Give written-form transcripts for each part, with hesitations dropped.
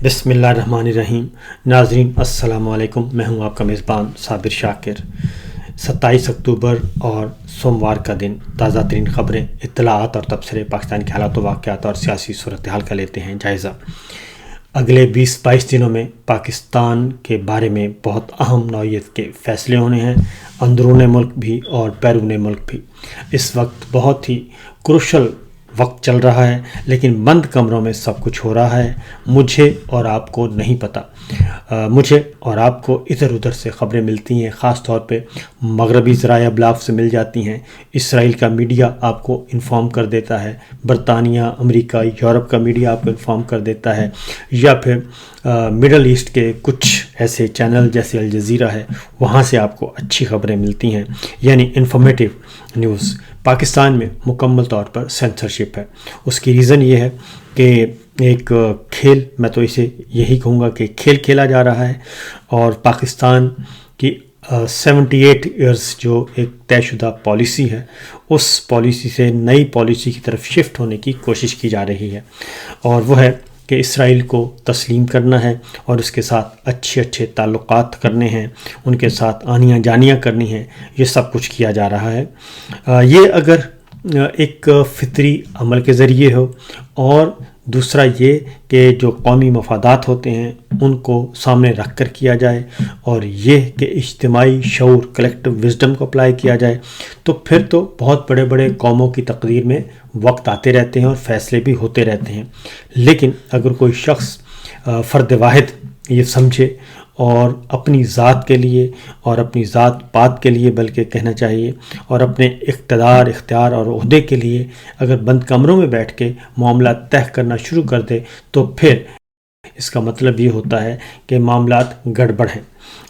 بسم اللہ الرحمن الرحیم۔ ناظرین السلام علیکم، میں ہوں آپ کا میزبان صابر شاکر۔ 27 اکتوبر اور سوموار کا دن تازہ ترین خبریں، اطلاعات اور تبصرے پاکستان کے حالات و واقعات اور سیاسی صورتحال کا لیتے ہیں جائزہ۔ اگلے 20-22 دنوں میں پاکستان کے بارے میں بہت اہم نوعیت کے فیصلے ہونے ہیں، اندرون ملک بھی اور بیرون ملک بھی۔ اس وقت بہت ہی کروشل وقت چل رہا ہے، لیکن بند کمروں میں سب کچھ ہو رہا ہے، مجھے اور آپ کو نہیں پتہ۔ مجھے اور آپ کو ادھر ادھر سے خبریں ملتی ہیں، خاص طور پہ مغربی ذرائع ابلاغ سے مل جاتی ہیں۔ اسرائیل کا میڈیا آپ کو انفارم کر دیتا ہے، برطانیہ، امریکہ، یورپ کا میڈیا آپ کو انفارم کر دیتا ہے، یا پھر مڈل ایسٹ کے کچھ ایسے چینل جیسے الجزیرہ ہے، وہاں سے آپ کو اچھی خبریں ملتی ہیں، یعنی انفارمیٹیو نیوز۔ پاکستان میں مکمل طور پر سینسرشپ ہے۔ اس کی ریزن یہ ہے کہ ایک کھیل، میں تو اسے یہی کہوں گا کہ کھیل کھیلا جا رہا ہے، اور پاکستان کی 78 ایئرز جو ایک طے شدہ پالیسی ہے، اس پالیسی سے نئی پالیسی کی طرف شفٹ ہونے کی کوشش کی جا رہی ہے، اور وہ ہے کہ اسرائیل کو تسلیم کرنا ہے اور اس کے ساتھ اچھے تعلقات کرنے ہیں، ان کے ساتھ آنیاں جانیاں کرنی ہیں۔ یہ سب کچھ کیا جا رہا ہے۔ یہ اگر ایک فطری عمل کے ذریعے ہو، اور دوسرا یہ کہ جو قومی مفادات ہوتے ہیں ان کو سامنے رکھ کر کیا جائے، اور یہ کہ اجتماعی شعور، کلیکٹیو وزڈم کو اپلائی کیا جائے، تو پھر تو بہت بڑے بڑے قوموں کی تقدیر میں وقت آتے رہتے ہیں اور فیصلے بھی ہوتے رہتے ہیں۔ لیکن اگر کوئی شخص فرد واحد یہ سمجھے اور اپنی ذات کے لیے اور اپنی ذات پات کے لیے بلکہ کہنا چاہیے، اور اپنے اقتدار، اختیار اور عہدے کے لیے اگر بند کمروں میں بیٹھ کے معاملات طے کرنا شروع کر دے، تو پھر اس کا مطلب یہ ہوتا ہے کہ معاملات گڑبڑ ہیں۔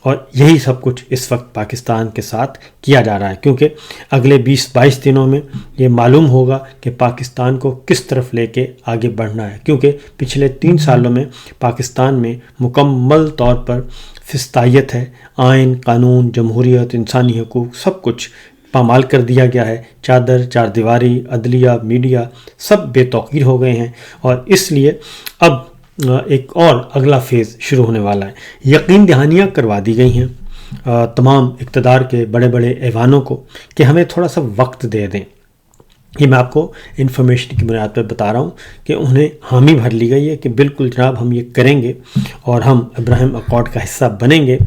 اور یہی سب کچھ اس وقت پاکستان کے ساتھ کیا جا رہا ہے، کیونکہ اگلے 20-22 دنوں میں یہ معلوم ہوگا کہ پاکستان کو کس طرف لے کے آگے بڑھنا ہے، کیونکہ پچھلے 3 سالوں میں پاکستان میں مکمل طور پر فسطائیت ہے۔ آئین، قانون، جمہوریت، انسانی حقوق، سب کچھ پامال کر دیا گیا ہے۔ چار دیواری، عدلیہ، میڈیا سب بے توقیر ہو گئے ہیں، اور اس لیے اب ایک اور اگلا فیز شروع ہونے والا ہے۔ یقین دہانیاں کروا دی گئی ہیں تمام اقتدار کے بڑے بڑے ایوانوں کو کہ ہمیں تھوڑا سا وقت دے دیں۔ یہ میں آپ کو انفارمیشن کی بنیاد پر بتا رہا ہوں کہ انہیں حامی بھر لی گئی ہے کہ بالکل جناب ہم یہ کریں گے، اور ہم ابراہیم اکارڈ کا حصہ بنیں گے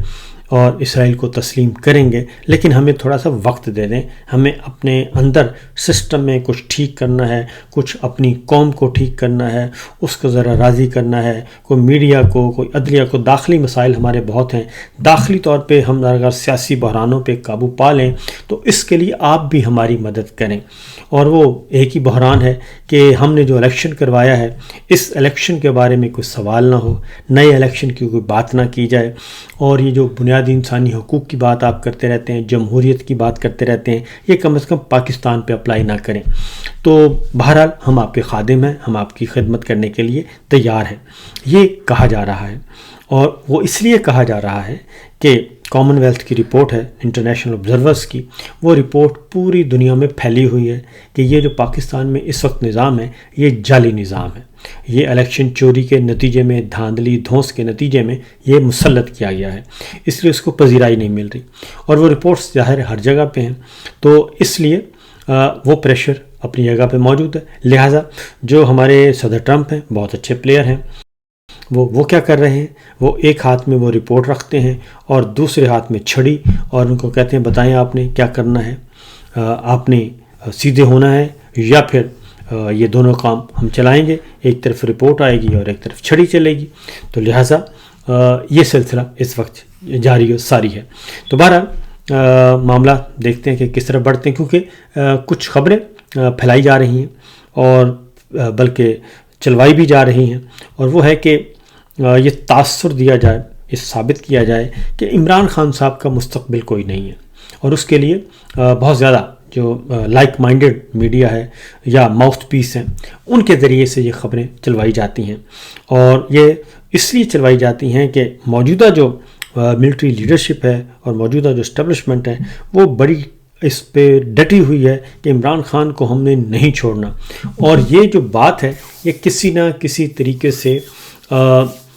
اور اسرائیل کو تسلیم کریں گے، لیکن ہمیں تھوڑا سا وقت دے دیں۔ ہمیں اپنے اندر سسٹم میں کچھ ٹھیک کرنا ہے، کچھ اپنی قوم کو ٹھیک کرنا ہے، اس کو ذرا راضی کرنا ہے، کوئی میڈیا کو، کوئی عدلیہ کو۔ داخلی مسائل ہمارے بہت ہیں، داخلی طور پہ ہم اگر سیاسی بحرانوں پہ قابو پا لیں تو اس کے لیے آپ بھی ہماری مدد کریں۔ اور وہ ایک ہی بحران ہے کہ ہم نے جو الیکشن کروایا ہے، اس الیکشن کے بارے میں کوئی سوال نہ ہو، نئے الیکشن کی کوئی بات نہ کی جائے، اور یہ جو بنیادی انسانی حقوق کی بات آپ کرتے رہتے ہیں، جمہوریت کی بات کرتے رہتے ہیں، یہ کم از کم پاکستان پہ اپلائی نہ کریں۔ تو بہرحال ہم آپ کے خادم ہیں، ہم آپ کی خدمت کرنے کے لیے تیار ہیں، یہ کہا جا رہا ہے۔ اور وہ اس لیے کہا جا رہا ہے کہ کامن ویلتھ کی رپورٹ ہے، انٹرنیشنل آبزرورز کی، وہ رپورٹ پوری دنیا میں پھیلی ہوئی ہے کہ یہ جو پاکستان میں اس وقت نظام ہے، یہ جعلی نظام ہے۔ یہ الیکشن چوری کے نتیجے میں، دھاندلی دھونس کے نتیجے میں یہ مسلط کیا گیا ہے، اس لیے اس کو پذیرائی نہیں مل رہی، اور وہ رپورٹس ظاہر ہر جگہ پہ ہیں، تو اس لیے وہ پریشر اپنی جگہ پہ موجود ہے۔ لہٰذا جو ہمارے صدر ٹرمپ ہیں، بہت اچھے پلیئر ہیں، وہ کیا کر رہے ہیں، وہ ایک ہاتھ میں وہ رپورٹ رکھتے ہیں اور دوسرے ہاتھ میں چھڑی، اور ان کو کہتے ہیں بتائیں آپ نے کیا کرنا ہے، آپ نے سیدھے ہونا ہے یا پھر یہ دونوں کام ہم چلائیں گے، ایک طرف رپورٹ آئے گی اور ایک طرف چھڑی چلے گی۔ تو لہٰذا یہ سلسلہ اس وقت جاری و ساری ہے۔ تو بہرحال معاملہ دیکھتے ہیں کہ کس طرح بڑھتے ہیں، کیونکہ کچھ خبریں پھیلائی جا رہی ہیں اور بلکہ چلوائی بھی جا رہی ہیں، اور وہ ہے کہ یہ تاثر دیا جائے، یہ ثابت کیا جائے کہ عمران خان صاحب کا مستقبل کوئی نہیں ہے، اور اس کے لیے بہت زیادہ جو لائک مائنڈڈ میڈیا ہے یا ماؤتھ پیس ہیں، ان کے ذریعے سے یہ خبریں چلوائی جاتی ہیں، اور یہ اس لیے چلوائی جاتی ہیں کہ موجودہ جو ملٹری لیڈرشپ ہے اور موجودہ جو اسٹیبلشمنٹ ہے، وہ بڑی اس پہ ڈٹی ہوئی ہے کہ عمران خان کو ہم نے نہیں چھوڑنا، اور یہ جو بات ہے یہ کسی نہ کسی طریقے سے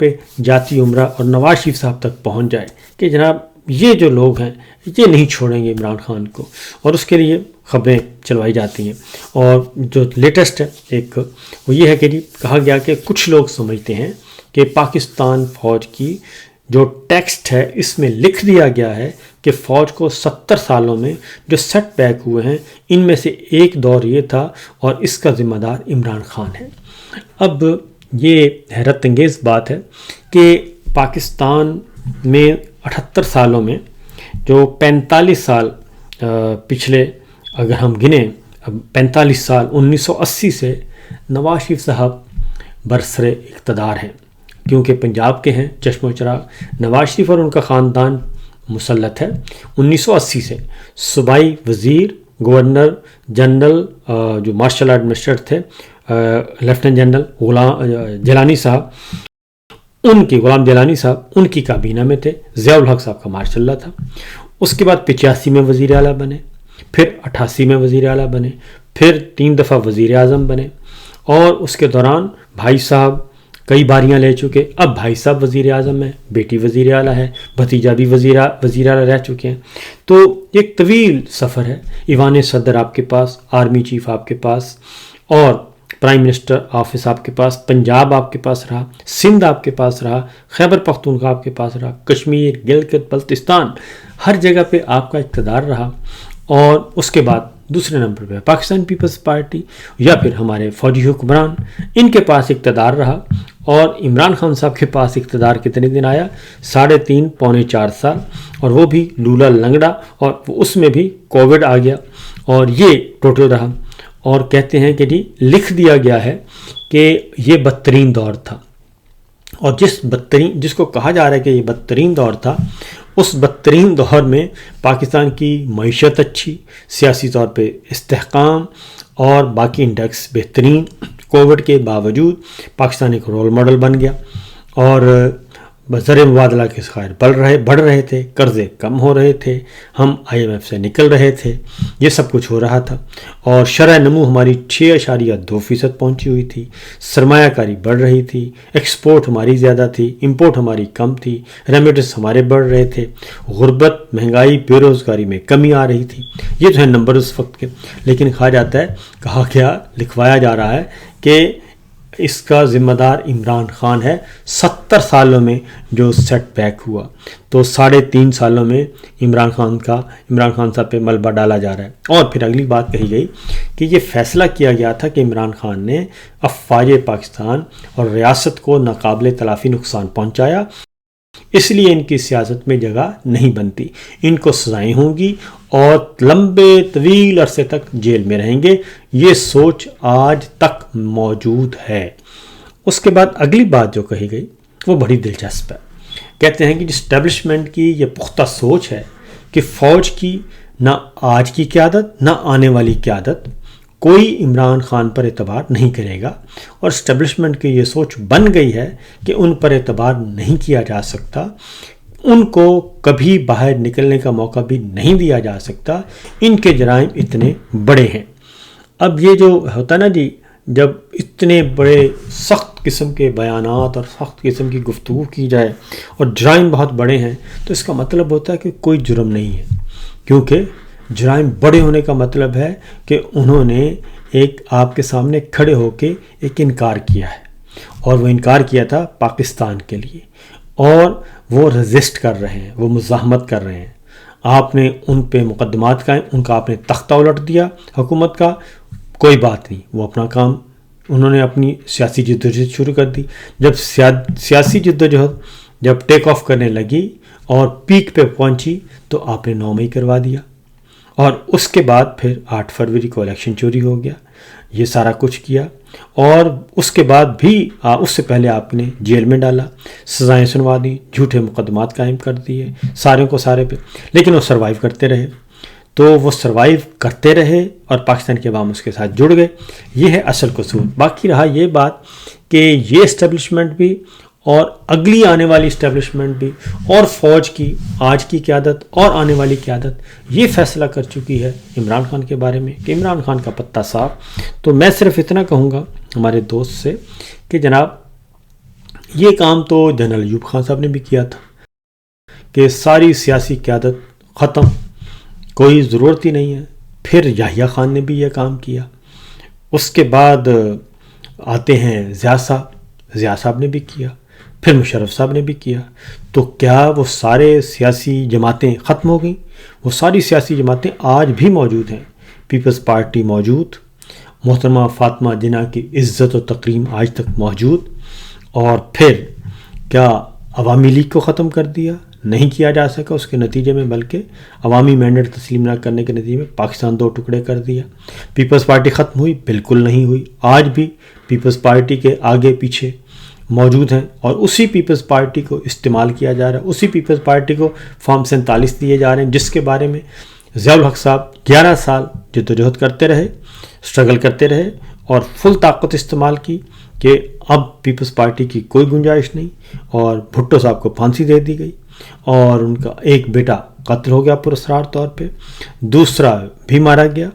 پہ جاتی عمرہ اور نواز شریف صاحب تک پہنچ جائے کہ جناب یہ جو لوگ ہیں یہ نہیں چھوڑیں گے عمران خان کو، اور اس کے لیے خبریں چلوائی جاتی ہیں۔ اور جو لیٹسٹ ہے ایک وہ یہ ہے کہ کہا گیا کہ کچھ لوگ سمجھتے ہیں کہ پاکستان فوج کی جو ٹیکسٹ ہے اس میں لکھ دیا گیا ہے کہ فوج کو 70 سالوں میں جو سیٹ بیک ہوئے ہیں ان میں سے ایک دور یہ تھا اور اس کا ذمہ دار عمران خان ہے۔ اب یہ حیرت انگیز بات ہے کہ پاکستان میں 78 سالوں میں جو 45 سال پچھلے اگر ہم گنیں، 45 سال 1980 سے نواز شریف صاحب برسر اقتدار ہیں، کیونکہ پنجاب کے ہیں چشم و چراغ۔ نواز شریف اور ان کا خاندان مسلط ہے 1980 سے، صوبائی وزیر، گورنر جنرل جو مارشل آرٹ منسٹر تھے لیفٹیننٹ جنرل غلام جیلانی صاحب ان کی کابینہ میں تھے، ضیاء الحق صاحب کا مارشل اللہ تھا۔ اس کے بعد 85 میں وزیر اعلیٰ بنے، پھر 88 میں وزیر اعلیٰ بنے، پھر 3 دفعہ وزیر اعظم بنے، اور اس کے دوران بھائی صاحب کئی باریاں لے چکے۔ اب بھائی صاحب وزیر اعظم ہے، بیٹی وزیر اعلیٰ ہے، بھتیجا بھی وزیر اعلیٰ رہ چکے ہیں۔ تو ایک طویل سفر ہے، ایوان صدر آپ کے پاس، آرمی چیف آپ کے پاس، اور پرائم منسٹر آفس آپ کے پاس، پنجاب آپ کے پاس رہا، سندھ آپ کے پاس رہا، خیبر پختونخوا آپ کے پاس رہا، کشمیر، گلگت بلتستان، ہر جگہ پہ آپ کا اقتدار رہا۔ اور اس کے بعد دوسرے نمبر پہ پاکستان پیپلز پارٹی یا پھر ہمارے فوجی حکمران، ان کے پاس اقتدار رہا۔ اور عمران خان صاحب کے پاس اقتدار کتنے دن آیا؟ 3.5 پونے 4 سال، اور وہ بھی لولا لنگڑا، اور اس میں بھی کووڈ آ گیا، اور یہ ٹوٹل رہا۔ اور کہتے ہیں کہ لکھ دیا گیا ہے کہ یہ بدترین دور تھا، اور جس کو کہا جا رہا ہے کہ یہ بدترین دور تھا، اس بدترین دور میں پاکستان کی معیشت اچھی، سیاسی طور پہ استحکام اور باقی انڈیکس بہترین، کووڈ کے باوجود پاکستان ایک رول ماڈل بن گیا، اور زر مبادلہ کے ذخائر بڑھ رہے تھے، قرضے کم ہو رہے تھے، ہم IMF سے نکل رہے تھے، یہ سب کچھ ہو رہا تھا، اور شرح نمو ہماری 6.2% پہنچی ہوئی تھی، سرمایہ کاری بڑھ رہی تھی، ایکسپورٹ ہماری زیادہ تھی، امپورٹ ہماری کم تھی، ریمیٹنس ہمارے بڑھ رہے تھے، غربت، مہنگائی، بے روزگاری میں کمی آ رہی تھی۔ یہ تو ہے نمبر اس وقت کے، لیکن لکھوایا جا رہا ہے کہ اس کا ذمہ دار عمران خان ہے۔ 70 سالوں میں جو سیٹ بیک ہوا، تو 3.5 سالوں میں عمران خان صاحب پہ ملبہ ڈالا جا رہا ہے۔ اور پھر اگلی بات کہی گئی کہ یہ فیصلہ کیا گیا تھا کہ عمران خان نے افواج پاکستان اور ریاست کو ناقابل تلافی نقصان پہنچایا، اس لیے ان کی سیاست میں جگہ نہیں بنتی، ان کو سزائیں ہوں گی اور لمبے طویل عرصے تک جیل میں رہیں گے۔ یہ سوچ آج تک موجود ہے۔ اس کے بعد اگلی بات جو کہی گئی وہ بڑی دلچسپ ہے۔ کہتے ہیں کہ اسٹیبلشمنٹ کی یہ پختہ سوچ ہے کہ فوج کی نہ آج کی قیادت نہ آنے والی قیادت کوئی عمران خان پر اعتبار نہیں کرے گا، اور اسٹیبلشمنٹ کی یہ سوچ بن گئی ہے کہ ان پر اعتبار نہیں کیا جا سکتا، ان کو کبھی باہر نکلنے کا موقع بھی نہیں دیا جا سکتا، ان کے جرائم اتنے بڑے ہیں۔ اب یہ جو ہوتا نا جب اتنے بڑے سخت قسم کے بیانات اور سخت قسم کی گفتگو کی جائے اور جرائم بہت بڑے ہیں، تو اس کا مطلب ہوتا ہے کہ کوئی جرم نہیں ہے، کیونکہ جرائم بڑے ہونے کا مطلب ہے کہ انہوں نے ایک آپ کے سامنے کھڑے ہو کے ایک انکار کیا ہے، اور وہ انکار کیا تھا پاکستان کے لیے، اور وہ رزسٹ کر رہے ہیں، وہ مزاحمت کر رہے ہیں۔ آپ نے ان پہ مقدمات قائم، ان کا آپ نے تختہ الٹ دیا حکومت کا، کوئی بات نہیں، وہ اپنا کام، انہوں نے اپنی سیاسی جدوجہد شروع کر دی۔ جب سیاسی جدوجہد جب ٹیک آف کرنے لگی اور پیک پہ پہنچی تو آپ نے 9 مئی کروا دیا، اور اس کے بعد پھر 8 فروری کو الیکشن چوری ہو گیا، یہ سارا کچھ کیا، اور اس کے بعد بھی اس سے پہلے آپ نے جیل میں ڈالا، سزائیں سنوا دی، جھوٹے مقدمات قائم کر دیے سارے پہ، لیکن وہ سروائیو کرتے رہے۔ تو وہ سروائیو کرتے رہے اور پاکستان کے عوام اس کے ساتھ جڑ گئے۔ یہ ہے اصل قصور۔ باقی رہا یہ بات کہ یہ اسٹیبلشمنٹ بھی اور اگلی آنے والی اسٹیبلشمنٹ بھی اور فوج کی آج کی قیادت اور آنے والی قیادت یہ فیصلہ کر چکی ہے عمران خان کے بارے میں کہ عمران خان کا پتہ صاف۔ تو میں صرف اتنا کہوں گا ہمارے دوست سے کہ جناب یہ کام تو جنرل ایوب خان صاحب نے بھی کیا تھا کہ ساری سیاسی قیادت ختم، کوئی ضرورت ہی نہیں ہے. پھر یحییٰ خان نے بھی یہ کام کیا. اس کے بعد آتے ہیں ضیاء صاحب نے بھی کیا، پھر مشرف صاحب نے بھی کیا. تو کیا وہ سارے سیاسی جماعتیں ختم ہو گئیں؟ وہ ساری سیاسی جماعتیں آج بھی موجود ہیں. پیپلز پارٹی موجود، محترمہ فاطمہ جناح کی عزت و تکریم آج تک موجود. اور پھر کیا عوامی لیگ کو ختم کر دیا؟ نہیں کیا جا سکا اس کے نتیجے میں، بلکہ عوامی مینڈیٹ تسلیم نہ کرنے کے نتیجے میں پاکستان دو ٹکڑے کر دیا. پیپلز پارٹی ختم ہوئی؟ بالکل نہیں ہوئی. آج بھی پیپلز پارٹی کے آگے پیچھے موجود ہیں اور اسی پیپلز پارٹی کو استعمال کیا جا رہا ہے. اسی پیپلز پارٹی کو فارم 47 دیے جا رہے ہیں، جس کے بارے میں ضیاء الحق صاحب 11 سال جدوجہد کرتے رہے، اسٹرگل کرتے رہے اور فل طاقت استعمال کی کہ اب پیپلز پارٹی کی کوئی گنجائش نہیں. اور بھٹو صاحب کو پھانسی دے دی گئی اور ان کا ایک بیٹا قتل ہو گیا پراسرار طور پہ، دوسرا بھی مارا گیا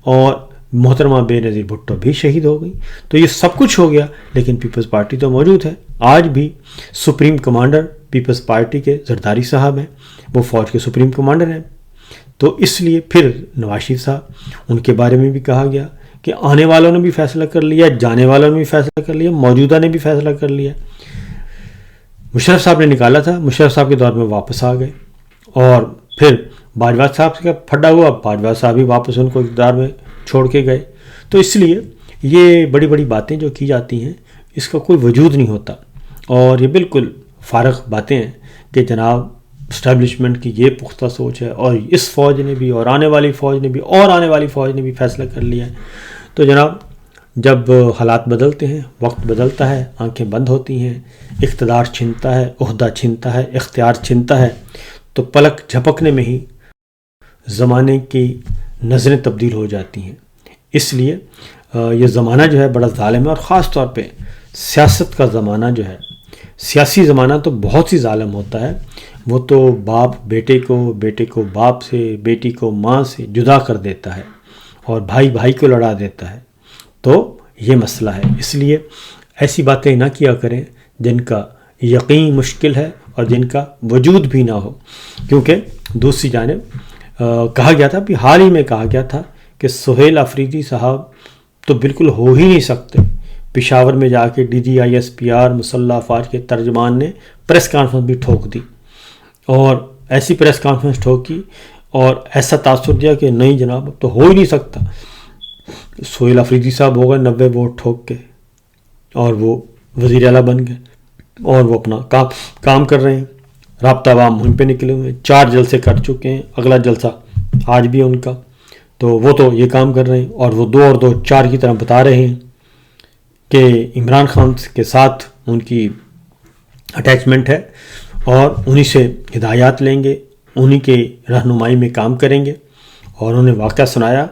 اور محترمہ بے نظیر بھٹو بھی شہید ہو گئی. تو یہ سب کچھ ہو گیا، لیکن پیپلز پارٹی تو موجود ہے. آج بھی سپریم کمانڈر پیپلز پارٹی کے زرداری صاحب ہیں، وہ فوج کے سپریم کمانڈر ہیں. تو اس لیے پھر نواز شریف صاحب، ان کے بارے میں بھی کہا گیا کہ آنے والوں نے بھی فیصلہ کر لیا، جانے والوں نے بھی فیصلہ کر لیا، موجودہ نے بھی فیصلہ کر لیا. مشرف صاحب نے نکالا تھا، مشرف صاحب کے دور میں واپس آ گئے. اور پھر باجوہ صاحب سے پھڈا ہوا، باجوہ صاحب بھی واپس ان کو اقتدار میں چھوڑ کے گئے. تو اس لیے یہ بڑی بڑی باتیں جو کی جاتی ہیں اس کا کوئی وجود نہیں ہوتا، اور یہ بالکل فارغ باتیں ہیں کہ جناب اسٹیبلشمنٹ کی یہ پختہ سوچ ہے اور اس فوج نے بھی اور آنے والی فوج نے بھی اور آنے والی فوج نے بھی فیصلہ کر لیا ہے. تو جناب جب حالات بدلتے ہیں، وقت بدلتا ہے، آنکھیں بند ہوتی ہیں، اقتدار چھنتا ہے، عہدہ چھنتا ہے، اختیار چھنتا ہے، تو پلک جھپکنے میں ہی زمانے کی نظریں تبدیل ہو جاتی ہیں. اس لیے یہ زمانہ جو ہے بڑا ظالم ہے، اور خاص طور پہ سیاست کا زمانہ جو ہے، سیاسی زمانہ تو بہت ہی ظالم ہوتا ہے. وہ تو باپ بیٹے کو، بیٹے کو باپ سے، بیٹی کو ماں سے جدا کر دیتا ہے اور بھائی بھائی کو لڑا دیتا ہے. تو یہ مسئلہ ہے. اس لیے ایسی باتیں نہ کیا کریں جن کا یقین مشکل ہے اور جن کا وجود بھی نہ ہو. کیونکہ دوسری جانب کہا گیا تھا، بھی حال ہی میں کہا گیا تھا کہ سہیل آفریدی صاحب تو بالکل ہو ہی نہیں سکتے. پشاور میں جا کے DGISPR مسلح افواج کے ترجمان نے پریس کانفرنس بھی ٹھوک دی، اور ایسی پریس کانفرنس ٹھوکی اور ایسا تاثر دیا کہ نہیں جناب اب تو ہو ہی نہیں سکتا. سہیل آفریدی صاحب ہو گئے 90 ووٹ ٹھوک کے اور وہ وزیر اعلیٰ بن گئے، اور وہ اپنا کام کر رہے ہیں. رابطہ عوام مہم پہ نکلے ہوئے ہیں، 4 جلسے کر چکے ہیں، اگلا جلسہ آج بھی ان کا. تو وہ تو یہ کام کر رہے ہیں، اور وہ 2 اور 2 4 کی طرح بتا رہے ہیں کہ عمران خان کے ساتھ ان کی اٹیچمنٹ ہے اور انہی سے ہدایات لیں گے، انہی کے رہنمائی میں کام کریں گے. اور انہوں نے واقعہ سنایا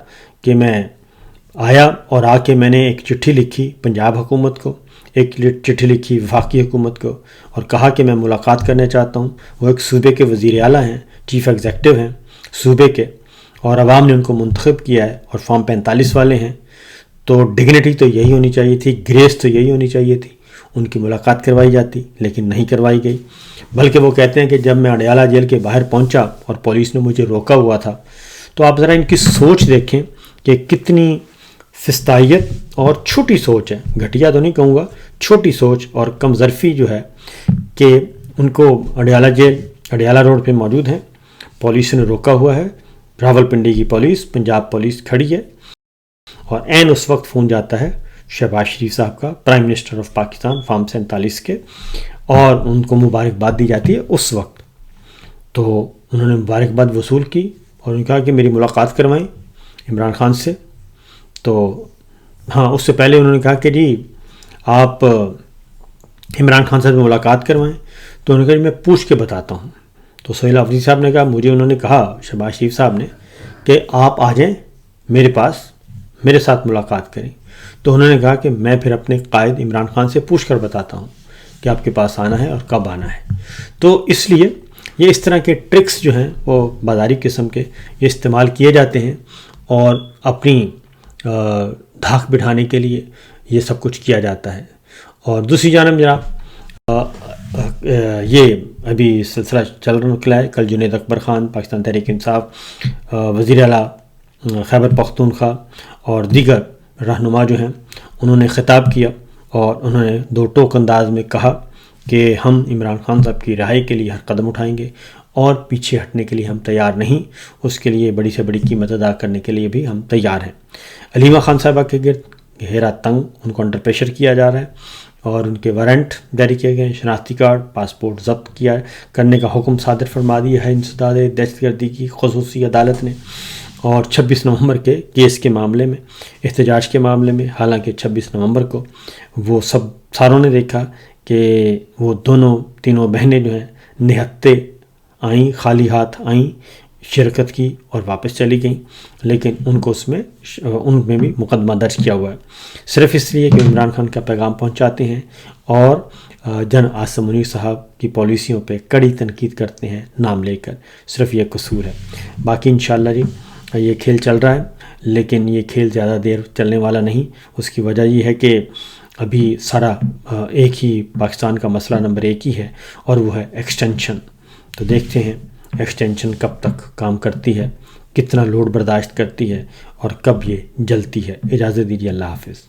کہ میں آیا اور آ کے میں نے ایک چٹھی لکھی پنجاب حکومت کو، ایک چٹھی لکھی وفاقی حکومت کو، اور کہا کہ میں ملاقات کرنا چاہتا ہوں. وہ ایک صوبے کے وزیر اعلیٰ ہیں، چیف ایگزیکٹو ہیں صوبے کے، اور عوام نے ان کو منتخب کیا ہے اور فارم 45 والے ہیں. تو ڈگنیٹی تو یہی ہونی چاہیے تھی، گریس تو یہی ہونی چاہیے تھی، ان کی ملاقات کروائی جاتی، لیکن نہیں کروائی گئی. بلکہ وہ کہتے ہیں کہ جب میں اڈیالہ جیل کے باہر پہنچا اور پولیس نے مجھے روکا ہوا تھا، تو آپ ذرا ان کی سوچ دیکھیں کہ کتنی فستائیت اور چھوٹی سوچ ہے. گھٹیا تو نہیں کہوں گا، چھوٹی سوچ اور کم ظرفی جو ہے کہ ان کو اڈیالہ جیل اڈیالہ روڈ پہ موجود ہیں، پولیس نے روکا ہوا ہے، راولپنڈی کی پولیس، پنجاب پولیس کھڑی ہے، اور عین اس وقت فون جاتا ہے شہباز شریف صاحب کا، prime minister of Pakistan, form 47 کے، اور ان کو مبارکباد دی جاتی ہے اس وقت. تو انہوں نے مبارکباد وصول کی اور انہوں نے کہا کہ میری ملاقات کروائیں عمران خان سے. تو ہاں، اس سے پہلے انہوں نے کہا کہ جی آپ عمران خان سے ملاقات کروائیں. تو انہوں نے کہا جی میں پوچھ کے بتاتا ہوں. تو سہیل آفریدی صاحب نے کہا مجھے انہوں نے کہا شہباز شریف صاحب نے کہ آپ آ جائیں میرے پاس، میرے ساتھ ملاقات کریں. تو انہوں نے کہا کہ میں پھر اپنے قائد عمران خان سے پوچھ کر بتاتا ہوں کہ آپ کے پاس آنا ہے اور کب آنا ہے. تو اس لیے یہ اس طرح کے ٹرکس جو ہیں وہ بازاری قسم کے یہ استعمال کیے جاتے ہیں، اور اپنی دھاک بٹھانے کے لیے یہ سب کچھ کیا جاتا ہے. اور دوسری جانب جناب یہ ابھی سلسلہ چل نکلا ہے. کل جنید اکبر خان پاکستان تحریک انصاف وزیر اعلیٰ خیبر پختونخوا اور دیگر رہنما جو ہیں انہوں نے خطاب کیا اور انہوں نے دو ٹوک انداز میں کہا کہ ہم عمران خان صاحب کی رہائی کے لیے ہر قدم اٹھائیں گے اور پیچھے ہٹنے کے لیے ہم تیار نہیں. اس کے لیے بڑی سے بڑی قیمت ادا کرنے کے لیے بھی ہم تیار ہیں. علیمہ خان صاحبہ کے گرد گہرا تنگ ان کو انڈر پریشر کیا جا رہا ہے اور ان کے وارنٹ جاری کیے گئے ہیں. شناختی کارڈ پاسپورٹ ضبط کرنے کا حکم صادر فرما دیا ہے انسداد دہشت گردی کی خصوصی عدالت نے. اور 26 نومبر کے کیس کے معاملے میں احتجاج کے معاملے میں حالانکہ 26 نومبر کو وہ ساروں نے دیکھا کہ وہ تینوں بہنیں جو ہیں نہتے آئیں، خالی ہاتھ آئیں، شرکت کی اور واپس چلی گئیں، لیکن ان کو ان میں بھی مقدمہ درج کیا ہوا ہے صرف اس لیے کہ عمران خان کا پیغام پہنچاتے ہیں اور جن عاصم منیر صاحب کی پالیسیوں پہ کڑی تنقید کرتے ہیں نام لے کر. صرف یہ قصور ہے. باقی انشاءاللہ جی یہ کھیل چل رہا ہے، لیکن یہ کھیل زیادہ دیر چلنے والا نہیں. اس کی وجہ یہ ہے کہ ابھی سارا ایک ہی پاکستان کا مسئلہ نمبر 1 ہی ہے اور وہ ہے ایکسٹینشن. تو دیکھتے ہیں ایکسٹینشن کب تک کام کرتی ہے، کتنا لوڈ برداشت کرتی ہے اور کب یہ جلتی ہے. اجازت دیجیے، اللہ حافظ.